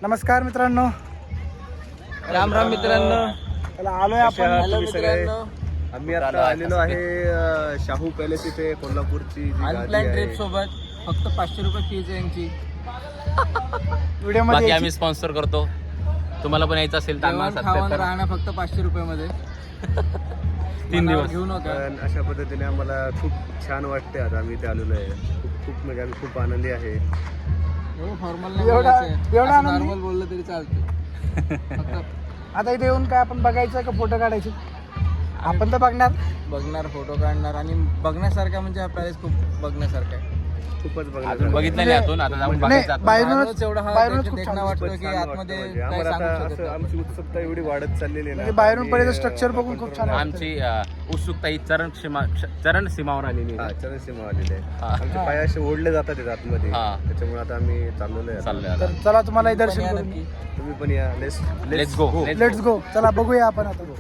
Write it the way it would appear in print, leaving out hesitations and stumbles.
नमस्कार मित्रांनो, राम राम मित्रांनो. चला आलोय आपण. हॅलो मित्रांनो. आम्ही आता आलेलो आहे शाहू पॅलेस इथे, कोल्हापूरची जी गादी अनप्लॅन आहे. ट्रिप सोबत फक्त 500 रुपये फीज आहे यांची. व्हिडिओ बाकी मध्ये आम्ही स्पॉन्सर करतो. तुम्हाला पण यायचं असेल तर आम्हाला जेवण खावण 77 राहणं फक्त 500 रुपये 3 दिवस. घेऊ नका. पण अशा पद्धतीने आम्हाला खूप छान वाटते. आता आम्ही इथे आलेलो आहे. खूप म्हणजे आम्ही खूप आनंदी आहे. एवढं फॉर्मल नाही एवढा- बोलायचं. एवढा असं आनंदी? नॉर्मल बोललं तरी चालतं. फक्त आता इथे येऊन काय आपण बघायचं का फोटो काढायचे? आपण तर बघणार. बघणार, फोटो काढणार आणि बघण्यासारखा म्हणजे हा पॅलेस खूप बघण्यासारखा आहे. खूपच अजून बघण्यासारखं. बघितलं नाही आतून, आता जाऊन नाही, बघायचं आतून. बाहेरूनच एवढं हा बाहेरूनच त्याचं खूप देखणं छान वाटतं खूपच की छान आतमध्ये वाटतं म्हणजे. काय आम्हाला सांगू आता शकत असं नाही. आमची उत्सुकता एवढी वाढत चाललेली आहे ना. म्हणजे बाहेरून आणि, पहिले स्ट्रक्चर बघून आपण खूप छान पूर्ण- वाटतं. आमची उत्सुकता ही चरण सीमावर आलेली हा, आहे. चरणसीमा आलेली आहे. हा. आमचे पाय असे ओढले जातात तिथे आतमध्ये. हा. त्याच्यामुळे आता आम्ही चाललेलो आहे. चाललोय आता. तर चला तुम्हाला पण या दर्शन करून नक्की. तुम्ही पण या. Let's go. Let's go. चला बघूया आपण आता.